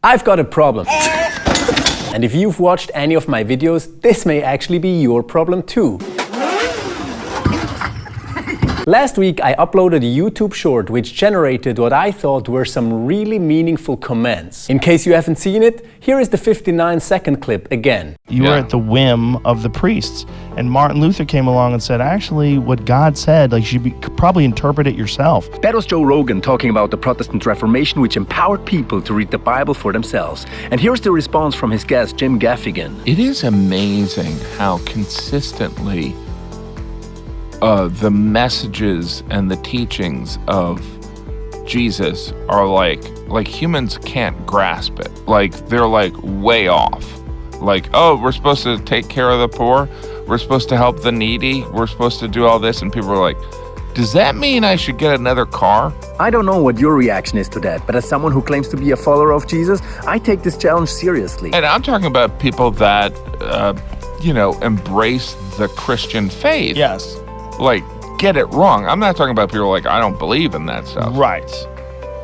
I've got a problem. And if you've watched any of my videos, this may actually be your problem too. Last week I uploaded a YouTube short which generated what I thought were some really meaningful comments. In case you haven't seen it, here is the 59-second clip again. You were at the whim of the priests. And Martin Luther came along and said, actually, what God said, like, you should probably interpret it yourself. That was Joe Rogan talking about the Protestant Reformation, which empowered people to read the Bible for themselves. And here's the response from his guest, Jim Gaffigan. It is amazing how consistently the messages and the teachings of Jesus are like humans can't grasp it. Like, they're like way off. Like, oh, we're supposed to take care of the poor. We're supposed to help the needy. We're supposed to do all this. And people are like, does that mean I should get another car? I don't know what your reaction is to that, but as someone who claims to be a follower of Jesus, I take this challenge seriously. And I'm talking about people that, embrace the Christian faith. Yes. Like, get it wrong. I'm not talking about people like, I don't believe in that stuff. Right.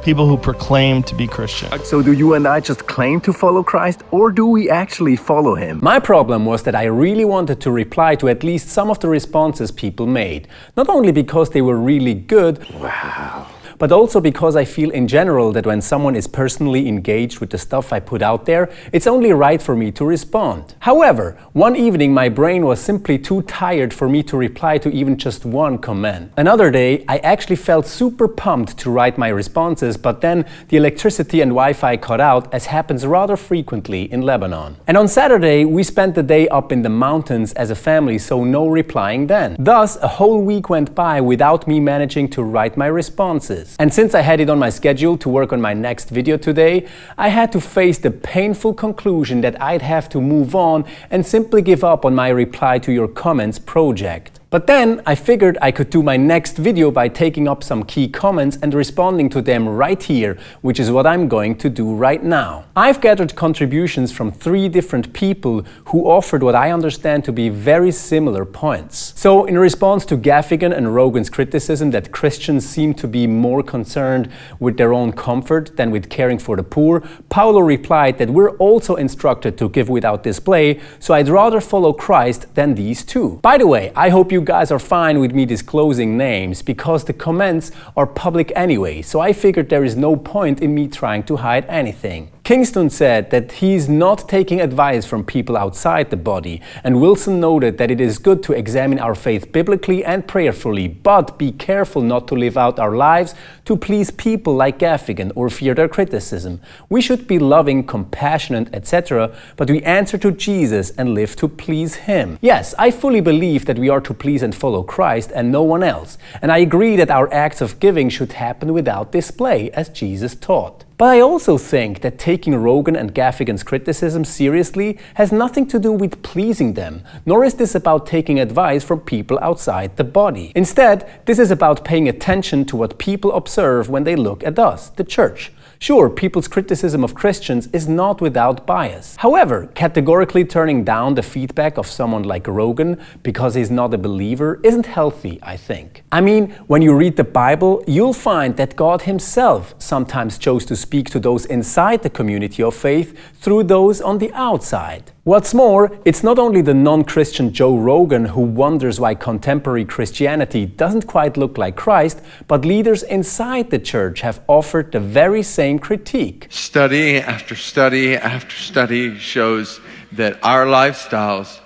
People who proclaim to be Christian. So do you and I just claim to follow Christ, or do we actually follow him? My problem was that I really wanted to reply to at least some of the responses people made. Not only because they were really good, wow, but also because I feel in general that when someone is personally engaged with the stuff I put out there, it's only right for me to respond. However, one evening my brain was simply too tired for me to reply to even just one comment. Another day, I actually felt super pumped to write my responses, but then the electricity and Wi-Fi cut out, as happens rather frequently in Lebanon. And on Saturday, we spent the day up in the mountains as a family, so no replying then. Thus, a whole week went by without me managing to write my responses. And since I had it on my schedule to work on my next video today, I had to face the painful conclusion that I'd have to move on and simply give up on my reply to your comments project. But then I figured I could do my next video by taking up some key comments and responding to them right here, which is what I'm going to do right now. I've gathered contributions from 3 different people who offered what I understand to be very similar points. So in response to Gaffigan and Rogan's criticism that Christians seem to be more concerned with their own comfort than with caring for the poor, Paolo replied that we're also instructed to give without display, so I'd rather follow Christ than these two. By the way, I hope you guys are fine with me disclosing names because the comments are public anyway, so I figured there is no point in me trying to hide anything. Kingston said that he's not taking advice from people outside the body, and Wilson noted that it is good to examine our faith biblically and prayerfully, but be careful not to live out our lives to please people like Gaffigan or fear their criticism. We should be loving, compassionate, etc., but we answer to Jesus and live to please him. Yes, I fully believe that we are to please and follow Christ and no one else, and I agree that our acts of giving should happen without display, as Jesus taught. But I also think that taking Rogan and Gaffigan's criticism seriously has nothing to do with pleasing them, nor is this about taking advice from people outside the body. Instead, this is about paying attention to what people observe when they look at us, the church. Sure, people's criticism of Christians is not without bias. However, categorically turning down the feedback of someone like Rogan because he's not a believer isn't healthy, I think. I mean, when you read the Bible, you'll find that God himself sometimes chose to speak to those inside the community of faith through those on the outside. What's more, it's not only the non-Christian Joe Rogan who wonders why contemporary Christianity doesn't quite look like Christ, but leaders inside the church have offered the very same critique. Study after study after study shows that our lifestyles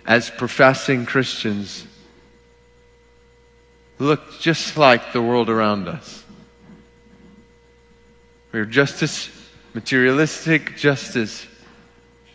as professing Christians look just like the world around us. We're just as materialistic, just as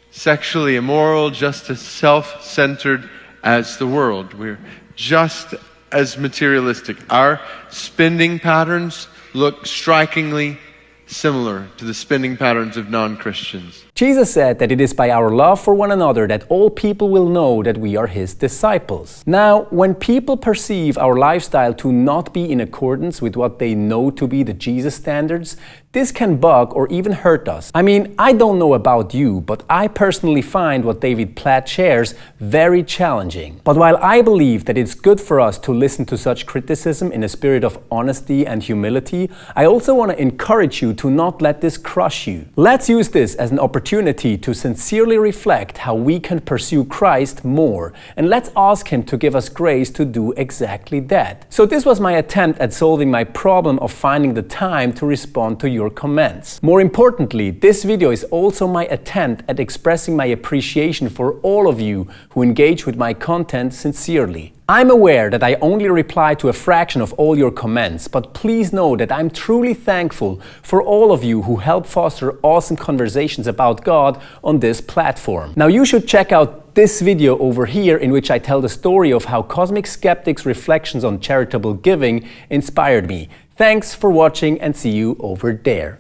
sexually immoral, just as self-centered as the world. We're just as materialistic. Our spending patterns look strikingly similar to the spending patterns of non-Christians. Jesus said that it is by our love for one another that all people will know that we are his disciples. Now, when people perceive our lifestyle to not be in accordance with what they know to be the Jesus standards, this can bug or even hurt us. I mean, I don't know about you, but I personally find what David Platt shares very challenging. But while I believe that it's good for us to listen to such criticism in a spirit of honesty and humility, I also want to encourage you to not let this crush you. Let's use this as an opportunity to sincerely reflect how we can pursue Christ more, and let's ask Him to give us grace to do exactly that. So this was my attempt at solving my problem of finding the time to respond to your comments. More importantly, this video is also my attempt at expressing my appreciation for all of you who engage with my content sincerely. I'm aware that I only reply to a fraction of all your comments, but please know that I'm truly thankful for all of you who help foster awesome conversations about God on this platform. Now you should check out this video over here, in which I tell the story of how Cosmic Skeptic's reflections on charitable giving inspired me. Thanks for watching, and see you over there.